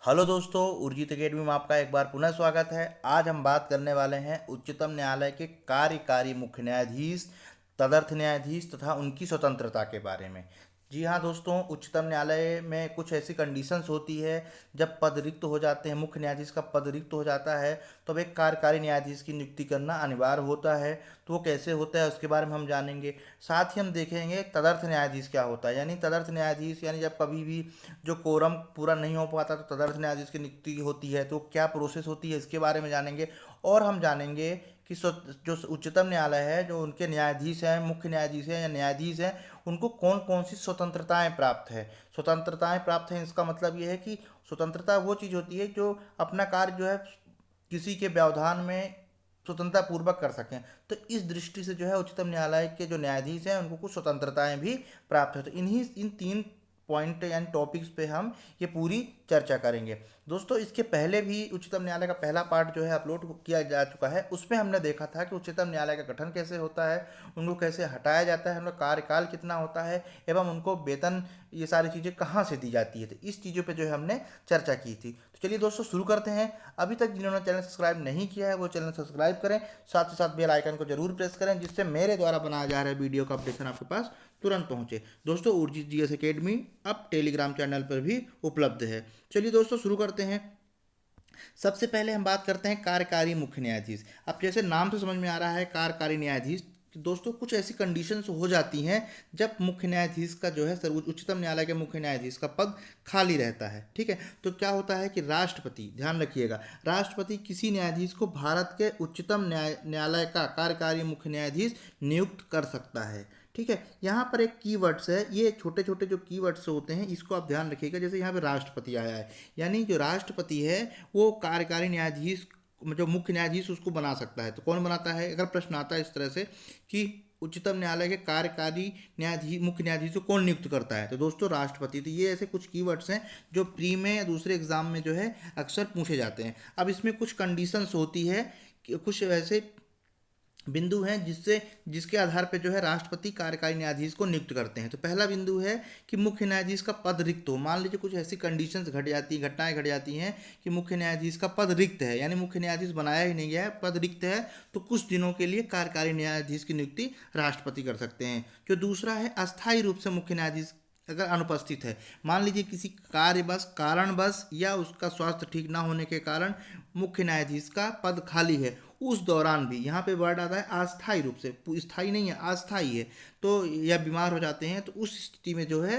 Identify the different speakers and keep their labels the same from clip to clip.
Speaker 1: Hello दोस्तों, Urjit academy में आपका एक बार पुनः स्वागत है। आज हम बात करने वाले हैं उच्चतम न्यायालय के कार्यकारी मुख्य न्यायाधीश, तदर्थ न्यायाधीश तथा उनकी स्वतंत्रता के बारे में। जी हाँ दोस्तों, उच्चतम न्यायालय में कुछ ऐसी कंडीशंस होती है। जब पद रिक्त हो जाते हैं, मुख्य न्यायाधीश का पद रिक्त हो जाता है, तो अब एक कार्यकारी न्यायाधीश की नियुक्ति करना अनिवार्य होता है। तो वो कैसे होता है उसके बारे में हम जानेंगे। साथ ही हम देखेंगे तदर्थ न्यायाधीश क्या होता है। यानी तदर्थ न्यायाधीश यानी जब कभी भी जो कोरम पूरा नहीं हो पाता तो तदर्थ न्यायाधीश की नियुक्ति होती है, तो क्या प्रोसेस होती है इसके बारे में जानेंगे। और हम जानेंगे कि जो उच्चतम न्यायालय है, जो उनके न्यायाधीश हैं, मुख्य न्यायाधीश हैं या न्यायाधीश हैं, उनको कौन कौन सी स्वतंत्रताएं प्राप्त है। स्वतंत्रताएं प्राप्त हैं इसका मतलब ये है कि स्वतंत्रता वो चीज़ होती है जो अपना कार्य जो है किसी के व्यवधान में स्वतंत्रता पूर्वक कर सकें। तो इस दृष्टि से जो है उच्चतम न्यायालय के जो न्यायाधीश हैं उनको कुछ स्वतंत्रताएं भी प्राप्त है। तो इन तीन पॉइंट यानी टॉपिक्स पे हम ये पूरी चर्चा करेंगे। दोस्तों, इसके पहले भी उच्चतम न्यायालय का पहला पार्ट जो है अपलोड किया जा चुका है। उसमें हमने देखा था कि उच्चतम न्यायालय का गठन कैसे होता है, उनको कैसे हटाया जाता है, उनका कार्यकाल कितना होता है एवं उनको वेतन, ये सारी चीज़ें कहाँ से दी जाती है। तो इस चीज़ों पे जो है हमने चर्चा की थी। तो चलिए दोस्तों शुरू करते हैं। अभी तक जिन्होंने चैनल सब्सक्राइब नहीं किया है वो चैनल सब्सक्राइब करें, साथ ही साथ बेल आइकन को जरूर प्रेस करें, जिससे मेरे द्वारा बनाया जा रहा है वीडियो का अपडेशन आपके पास तुरंत पहुंचे। दोस्तों, उर्जित जीएस एकेडमी अब टेलीग्राम चैनल पर भी उपलब्ध है। चलिए दोस्तों शुरू करते हैं। सबसे पहले हम बात करते हैं कार्यकारी मुख्य न्यायाधीश। अब जैसे नाम से समझ में आ रहा है कार्यकारी न्यायाधीश, तो दोस्तों कुछ ऐसी कंडीशंस हो जाती हैं जब मुख्य न्यायाधीश का जो है सर्वोच्च उच्चतम न्यायालय के मुख्य न्यायाधीश का पद खाली रहता है। ठीक है, तो क्या होता है कि राष्ट्रपति, ध्यान रखिएगा, राष्ट्रपति किसी न्यायाधीश को भारत के उच्चतम न्यायालय का कार्यकारी मुख्य न्यायाधीश नियुक्त कर सकता है। ठीक है, यहाँ पर एक कीवर्ड्स है, ये छोटे छोटे जो कीवर्ड्स होते हैं इसको आप ध्यान रखिएगा। जैसे यहाँ पे राष्ट्रपति आया है, यानी जो राष्ट्रपति है वो कार्यकारी न्यायाधीश, जो मुख्य न्यायाधीश उसको बना सकता है। तो कौन बनाता है, अगर प्रश्न आता है इस तरह से कि उच्चतम न्यायालय के कार्यकारी न्यायाधीश, मुख्य न्यायाधीश को कौन नियुक्त करता है, तो दोस्तों राष्ट्रपति। तो ये ऐसे कुछ कीवर्ड्स हैं जो प्री में या दूसरे एग्जाम में जो है अक्सर पूछे जाते हैं। अब इसमें कुछ कंडीशंस होती है, कुछ ऐसे बिंदु हैं जिसके आधार पर जो है राष्ट्रपति कार्यकारी न्यायाधीश को नियुक्त करते हैं। तो पहला बिंदु है कि मुख्य न्यायाधीश का पद रिक्त हो। मान लीजिए कुछ ऐसी कंडीशंस घटनाएं घट जाती हैं कि मुख्य न्यायाधीश का पद रिक्त है, यानी मुख्य न्यायाधीश बनाया ही नहीं गया है, पद रिक्त है, तो कुछ दिनों के लिए कार्यकारी न्यायाधीश की नियुक्ति राष्ट्रपति कर सकते हैं। जो दूसरा है, अस्थायी रूप से मुख्य न्यायाधीश अगर अनुपस्थित है, मान लीजिए किसी कारणवश या उसका स्वास्थ्य ठीक ना होने के कारण मुख्य न्यायाधीश का पद खाली है, उस दौरान भी, यहाँ पे वर्ड आता है अस्थायी रूप से, स्थायी नहीं है, अस्थायी है, तो या बीमार हो जाते हैं, तो उस स्थिति में जो है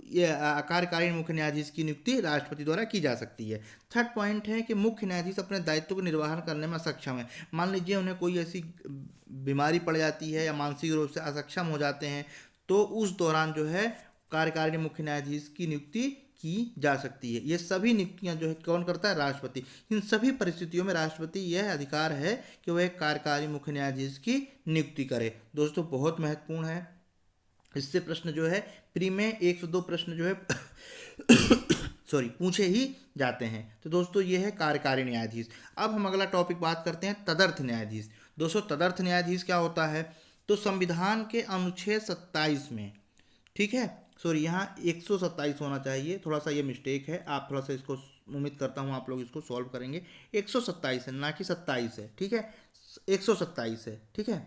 Speaker 1: ये कार्यकारी मुख्य न्यायाधीश की नियुक्ति राष्ट्रपति द्वारा की जा सकती है। थर्ड पॉइंट है कि मुख्य न्यायाधीश अपने दायित्व को निर्वहन करने में सक्षम है। मान लीजिए उन्हें कोई ऐसी बीमारी पड़ जाती है या मानसिक रूप से असक्षम हो जाते हैं, तो उस दौरान जो है कार्यकारी मुख्य न्यायाधीश की नियुक्ति की जा सकती है। ये सभी नियुक्तियां जो है कौन करता है, राष्ट्रपति। इन सभी परिस्थितियों में राष्ट्रपति यह अधिकार है कि वह एक कार्यकारी मुख्य न्यायाधीश की नियुक्ति करे। दोस्तों बहुत महत्वपूर्ण है, इससे प्रश्न जो है प्री में 102 प्रश्न जो है सॉरी पूछे ही जाते हैं। तो दोस्तों ये है कार्यकारी न्यायाधीश। अब हम अगला टॉपिक बात करते हैं तदर्थ न्यायाधीश। दोस्तों तदर्थ न्यायाधीश क्या होता है, तो संविधान के अनुच्छेद 27 में, ठीक है, सॉरी यहाँ 127 होना चाहिए, थोड़ा सा ये मिस्टेक है, आप थोड़ा सा इसको, उम्मीद करता हूँ आप लोग इसको सॉल्व करेंगे। 127 है ना कि 27 है, ठीक है, 127 है, ठीक है।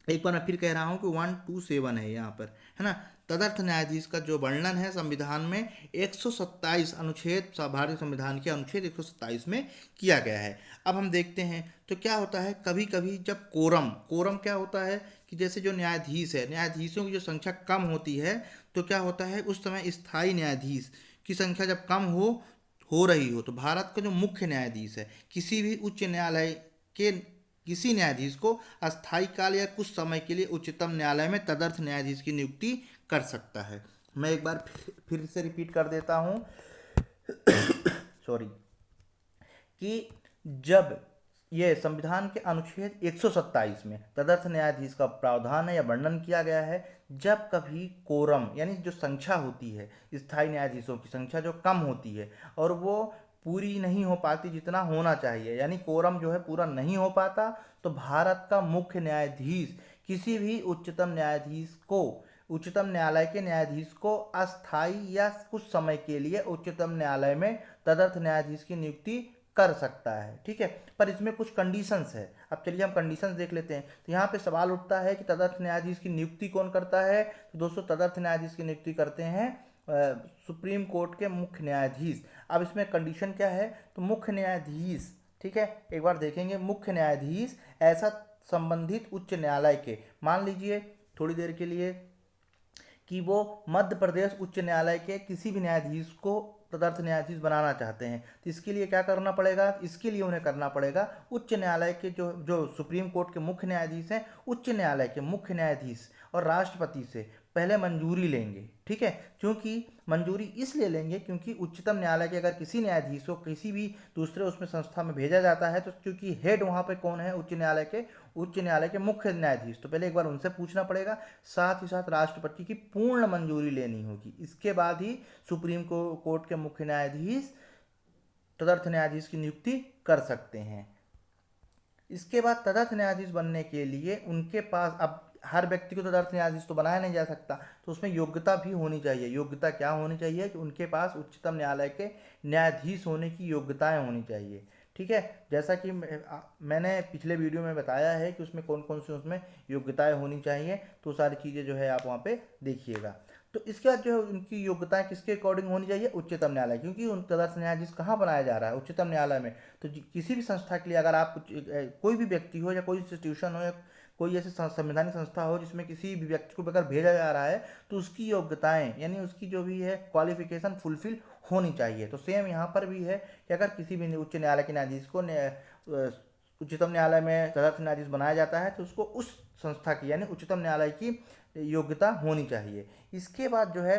Speaker 1: एक बार मैं फिर कह रहा हूँ कि 127 है यहाँ पर, है ना। तदर्थ न्यायाधीश का जो वर्णन है संविधान में 127 अनुच्छेद, भारतीय संविधान के अनुच्छेद 127 में किया गया है। अब हम देखते हैं तो क्या होता है, कभी कभी जब कोरम क्या होता है कि जैसे जो न्यायाधीश है, न्यायाधीशों की जो संख्या कम होती है, तो क्या होता है उस समय स्थायी न्यायाधीश की संख्या जब कम हो रही हो, तो भारत का जो मुख्य न्यायाधीश है किसी भी उच्च न्यायालय के किसी न्यायाधीश को अस्थायी काल या कुछ समय के लिए उच्चतम न्यायालय में तदर्थ न्यायाधीश की नियुक्ति कर सकता है। मैं एक बार फिर से रिपीट कर देता हूँ सॉरी, कि जब ये संविधान के अनुच्छेद 127 में तदर्थ न्यायाधीश का प्रावधान है या वर्णन किया गया है, जब कभी कोरम यानी जो संख्या होती है स्थायी न्यायाधीशों की संख्या जो कम होती है और वो पूरी नहीं हो पाती जितना होना चाहिए, यानी कोरम जो है पूरा नहीं हो पाता, तो भारत का मुख्य न्यायाधीश किसी भी उच्चतम न्यायाधीश को, उच्चतम न्यायालय के न्यायाधीश को अस्थायी या कुछ समय के लिए उच्चतम न्यायालय में तदर्थ न्यायाधीश की नियुक्ति कर सकता है। ठीक है, पर इसमें कुछ कंडीशंस है। अब चलिए हम कंडीशंस देख लेते हैं। तो यहाँ पे सवाल उठता है कि तदर्थ न्यायाधीश की नियुक्ति कौन करता है। तो दोस्तों तदर्थ न्यायाधीश की नियुक्ति करते हैं सुप्रीम कोर्ट के मुख्य न्यायाधीश। अब इसमें कंडीशन क्या है, तो मुख्य न्यायाधीश, ठीक है, एक बार देखेंगे, मुख्य न्यायाधीश ऐसा संबंधित उच्च न्यायालय के, मान लीजिए थोड़ी देर के लिए कि वो मध्य प्रदेश उच्च न्यायालय के किसी भी न्यायाधीश को तदर्थ न्यायाधीश बनाना चाहते हैं, तो इसके लिए क्या करना पड़ेगा, इसके लिए उन्हें करना पड़ेगा उच्च न्यायालय के जो जो सुप्रीम कोर्ट के मुख्य न्यायाधीश हैं, उच्च न्यायालय के मुख्य न्यायाधीश और राष्ट्रपति से पहले मंजूरी लेंगे। ठीक है, क्योंकि मंजूरी इसलिए लेंगे क्योंकि उच्चतम न्यायालय के अगर किसी न्यायाधीश को किसी भी दूसरे उसमें संस्था में भेजा जाता है, तो क्योंकि हेड वहाँ पे कौन है, उच्च न्यायालय के मुख्य न्यायाधीश, तो पहले एक बार उनसे पूछना पड़ेगा, साथ ही साथ राष्ट्रपति की पूर्ण मंजूरी लेनी होगी। इसके बाद ही सुप्रीम कोर्ट के मुख्य न्यायाधीश तदर्थ न्यायाधीश की नियुक्ति कर सकते हैं। इसके बाद तदर्थ न्यायाधीश बनने के लिए उनके पास, अब हर व्यक्ति को तदर्थ न्यायाधीश तो बनाया नहीं जा सकता, तो उसमें योग्यता भी होनी चाहिए। योग्यता क्या होनी चाहिए कि उनके पास उच्चतम न्यायालय के न्यायाधीश होने की योग्यताएं होनी चाहिए। ठीक है, जैसा कि मैंने पिछले वीडियो में बताया है कि उसमें कौन कौन सी उसमें योग्यताएं होनी चाहिए, तो सारी चीज़ें जो है आप वहाँ पे देखिएगा। तो इसके बाद जो है उनकी योग्यताएं किसके अकॉर्डिंग होनी चाहिए, उच्चतम न्यायालय, क्योंकि उन तदर्थ न्यायाधीश कहाँ बनाया जा रहा है, उच्चतम न्यायालय में। तो किसी भी संस्था के लिए अगर आप कोई भी व्यक्ति हो या कोई इंस्टीट्यूशन हो या कोई ऐसी संवैधानिक संस्था हो जिसमें किसी भी व्यक्ति को अगर भेजा जा रहा है, तो उसकी योग्यताएं यानी उसकी जो भी है क्वालिफिकेशन फुलफिल होनी चाहिए। तो सेम यहाँ पर भी है कि अगर किसी भी उच्च न्यायालय के न्यायाधीश को उच्चतम न्यायालय में तदर्थ न्यायाधीश बनाया जाता है, तो उसको उस संस्था की यानी उच्चतम न्यायालय की योग्यता होनी चाहिए। इसके बाद जो है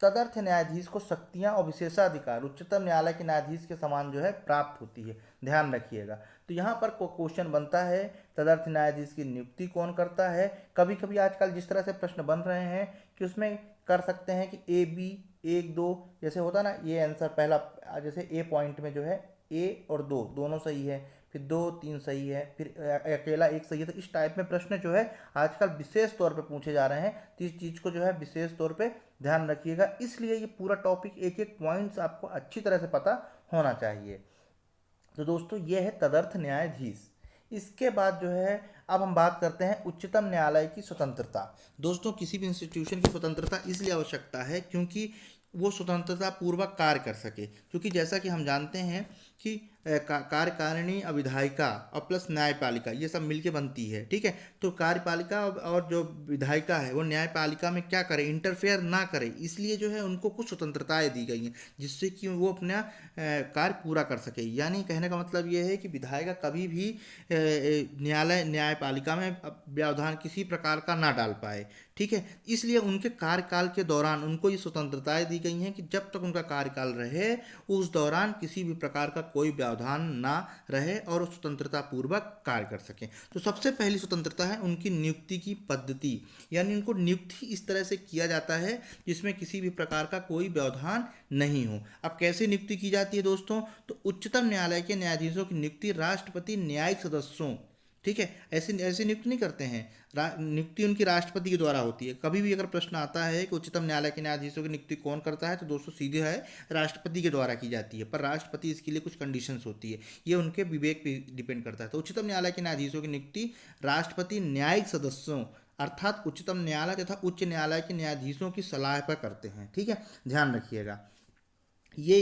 Speaker 1: तदर्थ न्यायाधीश को शक्तियां और विशेषाधिकार उच्चतम न्यायालय के न्यायाधीश के समान जो है प्राप्त होती है, ध्यान रखिएगा। तो यहाँ पर क्वेश्चन बनता है तदर्थ न्यायाधीश की नियुक्ति कौन करता है। कभी कभी आजकल जिस तरह से प्रश्न बन रहे हैं कि उसमें कर सकते हैं कि ए बी 1 2 जैसे होता ना, ये आंसर पहला, जैसे ए पॉइंट में जो है ए और 2 दोनों सही है, फिर 2 3 सही है, फिर अकेला 1 सही है। तो इस टाइप में प्रश्न जो है आजकल विशेष तौर पे पूछे जा रहे हैं, तो इस चीज़ को जो है विशेष तौर पे ध्यान रखिएगा। इसलिए ये पूरा टॉपिक एक एक पॉइंट्स आपको अच्छी तरह से पता होना चाहिए। तो दोस्तों ये है तदर्थ न्यायाधीश। इसके बाद जो है अब हम बात करते हैं उच्चतम न्यायालय की स्वतंत्रता। दोस्तों किसी भी इंस्टीट्यूशन की स्वतंत्रता इसलिए आवश्यकता है क्योंकि वो स्वतंत्रता पूर्वक कार्य कर सके, क्योंकि जैसा कि हम जानते हैं कि कार्यकारिणी अविधायिका और प्लस न्यायपालिका ये सब मिलके बनती है। ठीक है, तो कार्यपालिका और जो विधायिका है वो न्यायपालिका में क्या करे, इंटरफेयर ना करे, इसलिए जो है उनको कुछ स्वतंत्रताएं दी गई हैं जिससे कि वो अपना कार्य पूरा कर सके। यानी कहने का मतलब ये है कि विधायिका कभी भी न्यायपालिका में व्यवधान किसी प्रकार का ना डाल पाए। ठीक है, इसलिए उनके कार्यकाल के दौरान उनको ये स्वतंत्रताएं दी गई हैं कि जब तक उनका कार्यकाल रहे उस दौरान किसी भी प्रकार का कोई व्यवधान ना रहे और वो स्वतंत्रता पूर्वक कार्य कर सकें। तो सबसे पहली स्वतंत्रता है उनकी नियुक्ति की पद्धति, यानी उनको नियुक्ति इस तरह से किया जाता है जिसमें किसी भी प्रकार का कोई व्यवधान नहीं हो। अब कैसे नियुक्ति की जाती है दोस्तों, तो उच्चतम न्यायालय के न्यायाधीशों की नियुक्ति राष्ट्रपति न्यायिक सदस्यों, ठीक है, ऐसे ऐसे नियुक्त नहीं करते हैं, नियुक्ति उनकी राष्ट्रपति के द्वारा होती है। कभी भी अगर प्रश्न आता है कि उच्चतम न्यायालय के न्यायाधीशों की नियुक्ति कौन करता है, तो दोस्तों सीधे है राष्ट्रपति के द्वारा की जाती है, पर राष्ट्रपति इसके लिए कुछ कंडीशंस होती है, ये उनके विवेक पे डिपेंड करता है। तो उच्चतम न्यायालय के न्यायाधीशों की नियुक्ति राष्ट्रपति न्यायिक सदस्यों अर्थात उच्चतम न्यायालय तथा उच्च न्यायालय के न्यायाधीशों की सलाह पर करते हैं। ठीक है, ध्यान रखिएगा। ये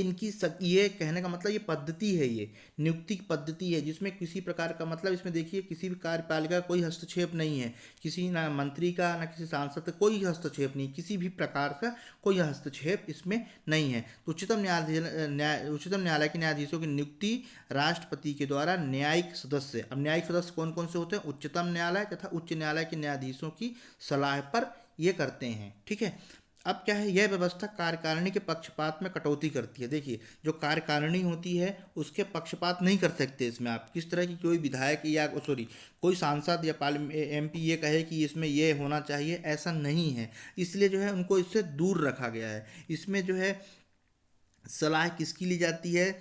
Speaker 1: ये कहने का मतलब ये पद्धति है, ये नियुक्ति की पद्धति है जिसमें किसी प्रकार का मतलब, इसमें देखिए किसी भी कार्यपालिका का कोई हस्तक्षेप नहीं है, किसी ना मंत्री का ना किसी सांसद का कोई हस्तक्षेप नहीं, किसी भी प्रकार का कोई हस्तक्षेप इसमें नहीं है। तो उच्चतम न्यायालय के न्यायाधीशों की नियुक्ति राष्ट्रपति के द्वारा न्यायिक सदस्य, अब न्यायिक सदस्य कौन कौन से होते हैं, उच्चतम न्यायालय तथा उच्च न्यायालय के न्यायाधीशों की सलाह पर ये करते हैं। ठीक है, अब क्या है, यह व्यवस्था कार्यकारिणी के पक्षपात में कटौती करती है। देखिए जो कार्यकारिणी होती है उसके पक्षपात नहीं कर सकते इसमें आप, किस तरह की कोई विधायक या कोई सांसद या MP ये कहे कि इसमें ये होना चाहिए, ऐसा नहीं है। इसलिए जो है उनको इससे दूर रखा गया है। इसमें जो है सलाह किसकी ली जाती है,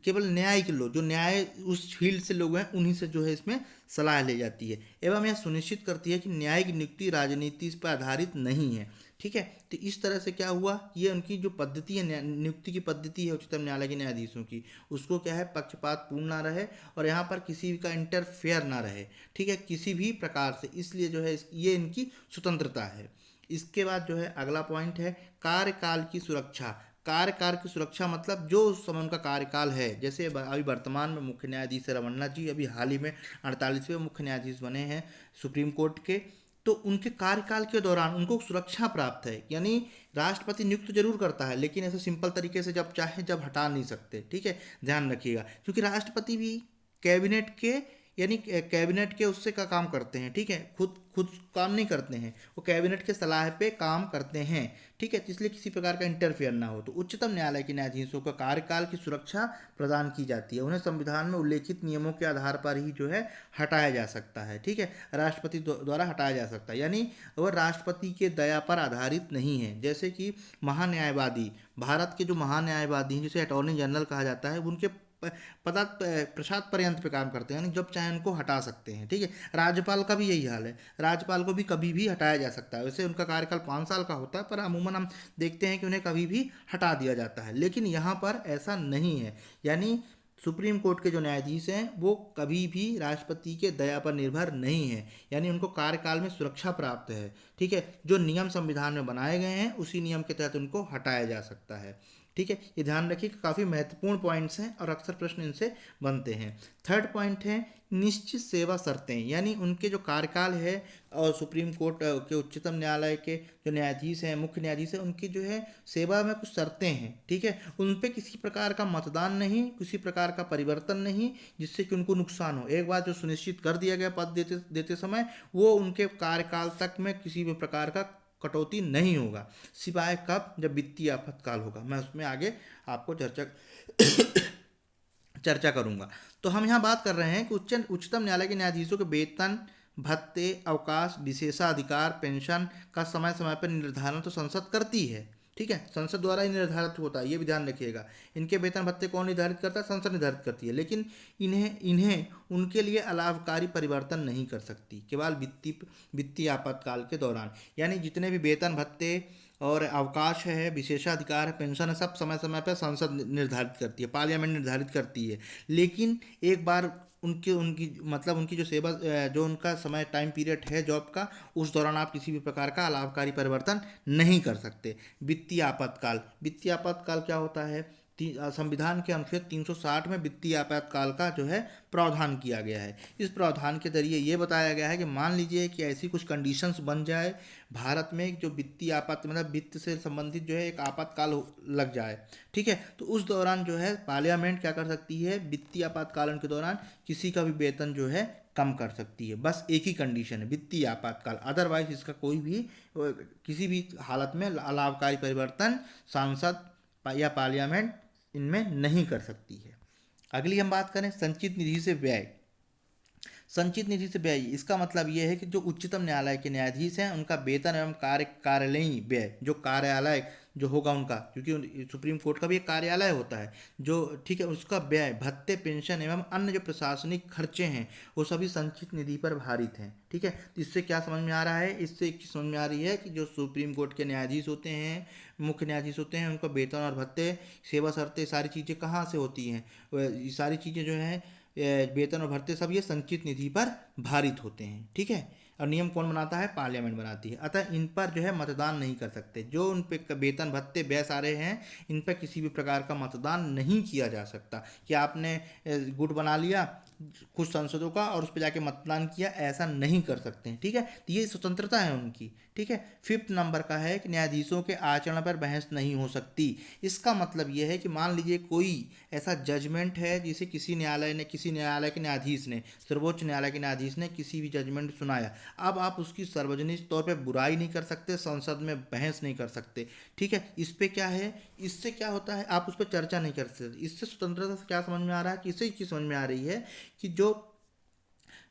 Speaker 1: केवल न्यायिक लोग, जो न्याय उस फील्ड से लोग हैं उन्हीं से जो है इसमें सलाह ली जाती है, एवं यह सुनिश्चित करती है कि न्यायिक नियुक्ति राजनीति पर आधारित नहीं है। ठीक है। तो इस तरह से क्या हुआ, ये उनकी जो पद्धति है, नियुक्ति की पद्धति है उच्चतम न्यायालय के न्यायाधीशों की, उसको क्या है, पक्षपात पूर्ण ना रहे और यहाँ पर किसी का इंटरफेयर ना रहे, ठीक है, किसी भी प्रकार से। इसलिए जो है ये इनकी स्वतंत्रता है। इसके बाद जो है अगला पॉइंट है कार्यकाल की सुरक्षा। कार्यकाल की सुरक्षा मतलब जो उस समय उनका कार्यकाल है, जैसे अभी वर्तमान में मुख्य न्यायाधीश रमन्ना जी अभी हाल ही में 48वें मुख्य न्यायाधीश बने हैं सुप्रीम कोर्ट के। तो उनके कार्यकाल के दौरान उनको सुरक्षा प्राप्त है, यानी राष्ट्रपति नियुक्त जरूर करता है लेकिन ऐसे सिंपल तरीके से जब चाहे जब हटा नहीं सकते, ठीक है, ध्यान रखिएगा, क्योंकि राष्ट्रपति भी कैबिनेट के, यानी कैबिनेट के उससे का काम करते हैं, ठीक है, खुद खुद काम नहीं करते हैं, वो कैबिनेट के सलाह पे काम करते हैं, ठीक है, तो इसलिए किसी प्रकार का इंटरफेयर ना हो। तो उच्चतम न्यायालय के न्यायाधीशों का कार्यकाल की सुरक्षा प्रदान की जाती है, उन्हें संविधान में उल्लेखित नियमों के आधार पर ही जो है हटाया जा सकता है, ठीक है, राष्ट्रपति द्वारा हटाया जा सकता है, यानी वह राष्ट्रपति के दया पर आधारित नहीं है। जैसे कि महान्यायवादी, भारत के जो महान्यायवादी हैं जिसे अटॉर्नी जनरल कहा जाता है, उनके पदा प्रसाद पर्यंत पे काम करते हैं, यानी जब चाहे उनको हटा सकते हैं, ठीक है। राज्यपाल का भी यही हाल है, राज्यपाल को भी कभी भी हटाया जा सकता है। वैसे उनका कार्यकाल 5 साल का होता है पर अमूमन हम देखते हैं कि उन्हें कभी भी हटा दिया जाता है, लेकिन यहाँ पर ऐसा नहीं है। यानी सुप्रीम कोर्ट के जो न्यायाधीश हैं वो कभी भी राष्ट्रपति के दया पर निर्भर नहीं है, यानी उनको कार्यकाल में सुरक्षा प्राप्त है, ठीक है, जो नियम संविधान में बनाए गए हैं उसी नियम के तहत उनको हटाया जा सकता है, ठीक है। ये ध्यान रखिए कि काफ़ी महत्वपूर्ण पॉइंट्स हैं और अक्सर प्रश्न इनसे बनते हैं। थर्ड पॉइंट है निश्चित सेवा शर्तें, यानी उनके जो कार्यकाल है और सुप्रीम कोर्ट के उच्चतम न्यायालय के जो न्यायाधीश हैं, मुख्य न्यायाधीश हैं, उनकी जो है सेवा में कुछ शर्तें हैं, ठीक है, उन पे किसी प्रकार का मतदान नहीं, किसी प्रकार का परिवर्तन नहीं जिससे कि उनको नुकसान हो। एक बात जो सुनिश्चित कर दिया गया पद देते देते समय, वो उनके कार्यकाल तक में किसी भी प्रकार का कटौती नहीं होगा, सिवाय कब, जब वित्तीय आपातकाल होगा। मैं उसमें आगे आपको चर्चा करूंगा। तो हम यहाँ बात कर रहे हैं कि उच्चतम न्यायालय के न्यायाधीशों के वेतन, भत्ते, अवकाश, विशेषाधिकार, पेंशन का समय समय पर निर्धारण तो संसद करती है, ठीक है, संसद द्वारा ही निर्धारित होता है, ये भी ध्यान रखिएगा। इनके वेतन भत्ते कौन निर्धारित करता है, संसद निर्धारित करती है, लेकिन इन्हें इन्हें उनके लिए अलाभकारी परिवर्तन नहीं कर सकती, केवल वित्तीय आपातकाल के दौरान। यानी जितने भी वेतन भत्ते और अवकाश है, विशेषाधिकार है, पेंशन है, सब समय समय पर संसद निर्धारित करती है, पार्लियामेंट निर्धारित करती है। लेकिन एक बार उनकी उनकी मतलब उनकी जो सेवा, जो उनका समय टाइम पीरियड है जॉब का, उस दौरान आप किसी भी प्रकार का लाभकारी परिवर्तन नहीं कर सकते। वित्तीय आपातकाल क्या होता है, संविधान के अनुच्छेद 360 में वित्तीय आपातकाल का जो है प्रावधान किया गया है। इस प्रावधान के जरिए ये बताया गया है कि मान लीजिए कि ऐसी कुछ कंडीशंस बन जाए भारत में, जो वित्तीय मतलब वित्त से संबंधित जो है एक आपातकाल लग जाए, ठीक है, तो उस दौरान जो है पार्लियामेंट क्या कर सकती है, वित्तीय आपातकालन के दौरान किसी का भी वेतन जो है कम कर सकती है। बस एक ही कंडीशन है, वित्तीय आपातकाल, अदरवाइज इसका कोई भी किसी भी हालत में लाभकारी परिवर्तन सांसद या पार्लियामेंट इनमें नहीं कर सकती है। अगली हम बात करें संचित निधि से व्यय। संचित निधि से व्यय, इसका मतलब ये है कि जो उच्चतम न्यायालय के न्यायाधीश हैं उनका वेतन एवं कार्यालयीय व्यय, जो कार्यालय जो होगा उनका, क्योंकि सुप्रीम कोर्ट का भी एक कार्यालय होता है जो, ठीक है, उसका व्यय, भत्ते, पेंशन एवं अन्य जो प्रशासनिक खर्चे हैं वो सभी संचित निधि पर भारित हैं, ठीक है। तो इससे क्या समझ में आ रहा है, इससे एक चीज़ समझ में आ रही है कि जो सुप्रीम कोर्ट के न्यायाधीश होते हैं, मुख्य न्यायाधीश होते हैं, उनका वेतन और भत्ते, सेवा शर्तें, सारी चीज़ें कहाँ से होती हैं, ये सारी चीज़ें जो हैं वेतन और भत्ते सब ये संचित निधि पर भारित होते हैं, ठीक है। और नियम कौन बनाता है, पार्लियामेंट बनाती है। अतः इन पर जो है मतदान नहीं कर सकते, जो उन पे वेतन भत्ते व्यय सारे हैं इन पर किसी भी प्रकार का मतदान नहीं किया जा सकता कि आपने गुट बना लिया कुछ सांसदों का और उस पर जाके मतदान किया, ऐसा नहीं कर सकते हैं, ठीक है। तो ये स्वतंत्रता है उनकी, ठीक है। 5th नंबर का है कि न्यायाधीशों के आचरण पर बहस नहीं हो सकती। इसका मतलब ये है कि मान लीजिए कोई ऐसा जजमेंट है जिसे किसी न्यायालय के न्यायाधीश ने, सर्वोच्च न्यायालय के न्यायाधीश ने किसी भी जजमेंट सुनाया, अब आप उसकी सार्वजनिक तौर पर बुराई नहीं कर सकते, संसद में बहस नहीं कर सकते, ठीक है। इस पे क्या है, इससे क्या होता है, आप उस पर चर्चा नहीं कर सकते। इससे स्वतंत्रता से क्या समझ में आ रहा है कि इससे एक चीज़ समझ में आ रही है कि जो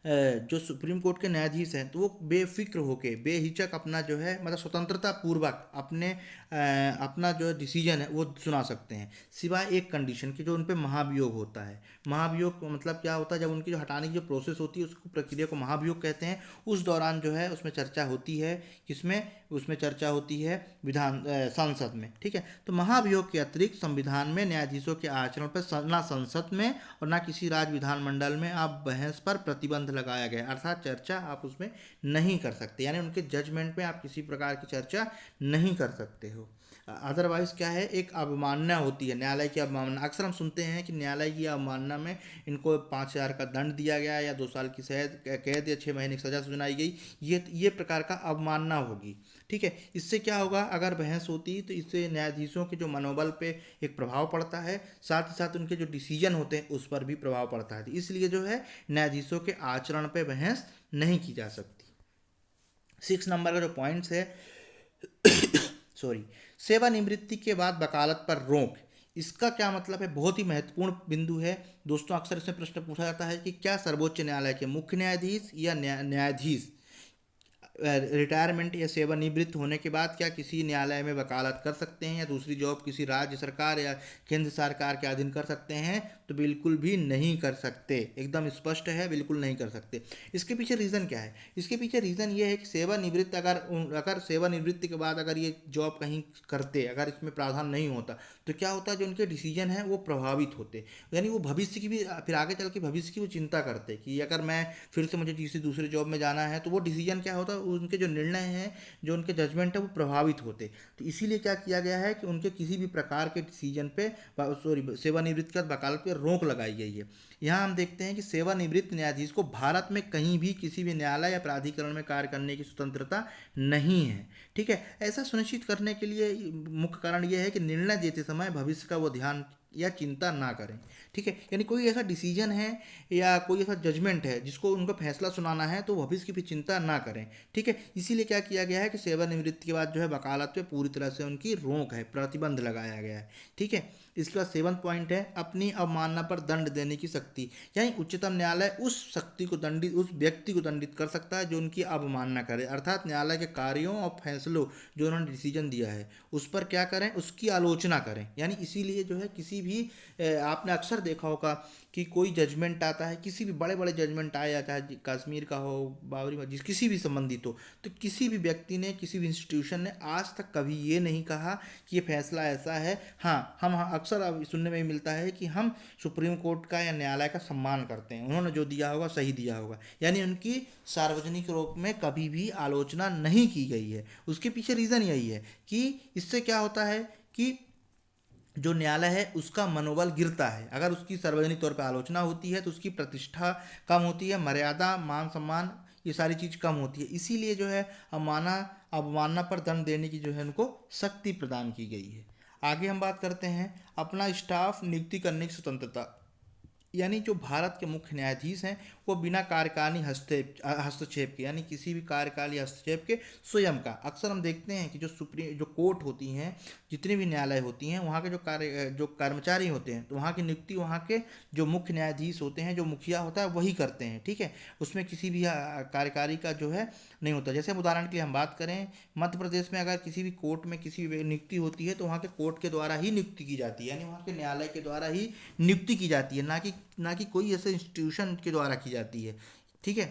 Speaker 1: जो सुप्रीम कोर्ट के न्यायाधीश हैं तो वो बेफिक्र होके बेहिचक अपना जो है मतलब स्वतंत्रता पूर्वक अपना जो डिसीजन है वो सुना सकते हैं, सिवाय एक कंडीशन की, जो उन पे महाभियोग होता है। महाभियोग मतलब क्या होता है, जब उनकी जो हटाने की जो प्रोसेस होती है उसको प्रक्रिया को महाभियोग कहते हैं। उस दौरान जो है उसमें चर्चा होती है, किसमें, उसमें चर्चा होती है संसद में। ठीक है, तो महाभियोग के अतिरिक्त संविधान में न्यायाधीशों के आचरण पर ना संसद में और ना किसी राज्य विधानमंडल में आप बहस पर प्रतिबंध लगाया गया, अर्थात चर्चा आप उसमें नहीं कर सकते, यानी उनके जजमेंट में आप किसी प्रकार की चर्चा नहीं कर सकते हो। अदरवाइज क्या है, एक अवमानना होती है, न्यायालय की अवमानना। अक्सर हम सुनते हैं कि न्यायालय की अवमानना में इनको 5,000 का दंड दिया गया या 2 साल की कैद या 6 महीने की सजा सुनाई गई। ये प्रकार का अवमानना होगी। ठीक है, इससे क्या होगा, अगर बहस होती तो इससे न्यायाधीशों के जो मनोबल पे एक प्रभाव पड़ता है, साथ ही साथ उनके जो डिसीजन होते हैं उस पर भी प्रभाव पड़ता है। तो इसलिए जो है न्यायाधीशों के आचरण पे बहस नहीं की जा सकती। 6 नंबर का जो पॉइंट्स है सॉरी, सेवानिवृत्ति के बाद वकालत पर रोक, इसका क्या मतलब है, बहुत ही महत्वपूर्ण बिंदु है दोस्तों। अक्सर इसमें प्रश्न पूछा जाता है कि क्या सर्वोच्च न्यायालय के मुख्य न्यायाधीश या न्यायाधीश रिटायरमेंट या सेवानिवृत्त होने के बाद क्या किसी न्यायालय में वकालत कर सकते हैं या दूसरी जॉब किसी राज्य सरकार या केंद्र सरकार के अधीन कर सकते हैं? तो बिल्कुल भी नहीं कर सकते, एकदम स्पष्ट है, बिल्कुल नहीं कर सकते। इसके पीछे रीज़न क्या है? इसके पीछे रीज़न ये है कि सेवानिवृत्त अगर सेवानिवृत्ति के बाद अगर ये जॉब कहीं करते, अगर इसमें प्रावधान नहीं होता तो क्या होता है, जो उनके डिसीजन हैं वो प्रभावित होते, यानी वो भविष्य की भी, फिर आगे चल के भविष्य की वो चिंता करते कि अगर मैं फिर से मुझे किसी दूसरे जॉब में जाना है तो वो डिसीजन क्या होता है, उनके जो निर्णय हैं, जो उनके जजमेंट है वो प्रभावित होते। तो इसीलिए क्या किया गया है कि उनके किसी भी प्रकार के डिसीजन पे, सेवानिवृत्त का वकालत पे रोक लगाई गई है। यहाँ हम देखते हैं कि सेवानिवृत्त न्यायाधीश को भारत में कहीं भी किसी भी न्यायालय या प्राधिकरण में कार्य करने की स्वतंत्रता नहीं है। ठीक है, ऐसा सुनिश्चित करने के लिए मुख्य कारण यह है कि निर्णय देते समय भविष्य का वो ध्यान या चिंता ना करें। ठीक है, यानी कोई ऐसा डिसीजन है या कोई ऐसा जजमेंट है जिसको उनको फैसला सुनाना है तो भविष्य की भी चिंता ना करें। ठीक है, इसीलिए क्या किया गया है कि सेवानिवृत्ति के बाद जो है वकालत पे पूरी तरह से उनकी रोक है, प्रतिबंध लगाया गया है। ठीक है, इसके बाद 7वां पॉइंट है अपनी अवमानना पर दंड देने की शक्ति, यानी उच्चतम न्यायालय उस व्यक्ति को दंडित कर सकता है जो उनकी अवमानना करे, अर्थात न्यायालय के कार्यों और फैसलों जो उन्होंने डिसीजन दिया है उस पर क्या करें, उसकी आलोचना करें। यानी इसीलिए जो है किसी भी आपने अक्सर देखा होगा कि कोई जजमेंट आता है, किसी भी बड़े बड़े जजमेंट आया, चाहे कश्मीर का हो, बाबरी मस्जिद, किसी भी संबंधित हो, तो किसी भी व्यक्ति ने, किसी भी इंस्टीट्यूशन ने आज तक कभी ये नहीं कहा कि ये फैसला ऐसा है। हाँ, हम अक्सर अब सुनने में मिलता है कि हम सुप्रीम कोर्ट का या न्यायालय का सम्मान करते हैं, उन्होंने जो दिया होगा सही दिया होगा, यानी उनकी सार्वजनिक रूप में कभी भी आलोचना नहीं की गई है। उसके पीछे रीज़न यही है कि इससे क्या होता है कि जो न्यायालय है उसका मनोबल गिरता है। अगर उसकी सार्वजनिक तौर पर आलोचना होती है तो उसकी प्रतिष्ठा कम होती है, मर्यादा, मान सम्मान, ये सारी चीज़ कम होती है। इसीलिए जो है अवमानना पर दंड देने की जो है उनको शक्ति प्रदान की गई है। आगे हम बात करते हैं अपना स्टाफ नियुक्ति करने की स्वतंत्रता, यानी जो भारत के मुख्य न्यायाधीश हैं वो बिना कार्यकालीन हस्तक्षेप के, यानी किसी भी कार्यकालीन हस्तक्षेप के स्वयं का, अक्सर हम देखते हैं कि जो कोर्ट होती हैं, जितनी भी न्यायालय होती हैं, वहाँ के जो कर्मचारी होते हैं तो वहाँ की नियुक्ति वहाँ के जो मुख्य न्यायाधीश होते हैं, जो मुखिया होता है वही करते हैं। ठीक है, उसमें किसी भी कार्यकारी का जो है नहीं होता। जैसे उदाहरण के लिए हम बात करें, मध्य प्रदेश में अगर किसी भी कोर्ट में किसी भी नियुक्ति होती है तो वहाँ के कोर्ट के द्वारा ही नियुक्ति की जाती है, यानी वहाँ के न्यायालय के द्वारा ही नियुक्ति की जाती है, ना कि कोई ऐसे इंस्टीट्यूशन के द्वारा की जाती है। ठीक है,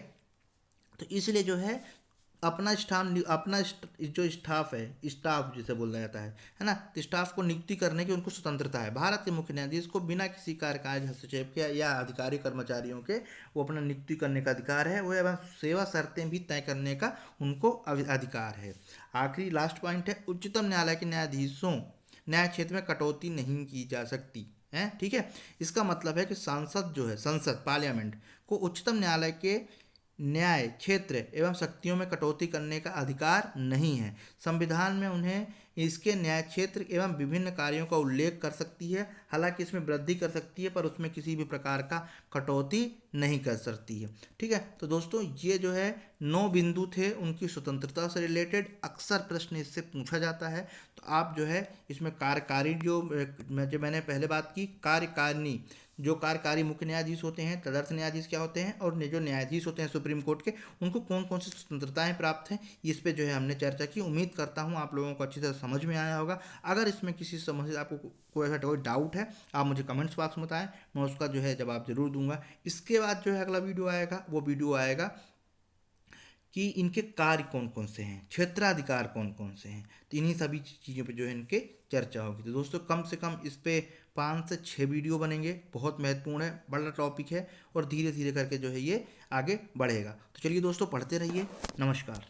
Speaker 1: तो इसलिए जो है जो स्टाफ है, स्टाफ जिसे बोला जाता है ना, तो स्टाफ को नियुक्ति करने की उनको स्वतंत्रता है। भारत के मुख्य न्यायाधीश को बिना किसी कार्यकाल हस्तक्षेप के या अधिकारी कर्मचारियों के वो अपना नियुक्ति करने का अधिकार है, वो एवं सेवा शर्तें भी तय करने का उनको अधिकार है। आखिरी लास्ट पॉइंट है उच्चतम न्यायालय के न्यायाधीशों न्याय क्षेत्र में कटौती नहीं की जा सकती है। ठीक है, इसका मतलब है कि संसद पार्लियामेंट को उच्चतम न्यायालय के न्याय क्षेत्र एवं शक्तियों में कटौती करने का अधिकार नहीं है। संविधान में उन्हें इसके न्याय क्षेत्र एवं विभिन्न कार्यों का उल्लेख कर सकती है, हालांकि इसमें वृद्धि कर सकती है पर उसमें किसी भी प्रकार का कटौती नहीं कर सकती है। ठीक है, तो दोस्तों ये जो है 9 बिंदु थे उनकी स्वतंत्रता से रिलेटेड, अक्सर प्रश्न इससे पूछा जाता है। तो आप जो है इसमें कार्यकारी जो मैंने पहले बात की कार्यकारिणी, जो कार्यकारी मुख्य न्यायाधीश होते हैं, तदर्थ न्यायाधीश क्या होते हैं, और जो न्यायाधीश होते हैं सुप्रीम कोर्ट के, उनको कौन कौन सी स्वतंत्रताएं प्राप्त हैं, इस पे जो है हमने चर्चा की। उम्मीद करता हूँ आप लोगों को अच्छी तरह समझ में आया होगा। अगर इसमें किसी समझ आपको कोई ऐसा कोई डाउट है, आप मुझे कमेंट्स बॉक्स में बताएं, मैं उसका जो है जवाब जरूर दूंगा। इसके बाद जो है अगला वीडियो आएगा, वो वीडियो आएगा कि इनके कार्य कौन कौन से हैं, क्षेत्राधिकार कौन कौन से हैं, तो इन्हीं सभी चीज़ों पे जो है इनके चर्चा होगी। तो दोस्तों कम से कम इस पे 5 से 6 वीडियो बनेंगे, बहुत महत्वपूर्ण है, बड़ा टॉपिक है और धीरे धीरे करके जो है ये आगे बढ़ेगा। तो चलिए दोस्तों पढ़ते रहिए। नमस्कार।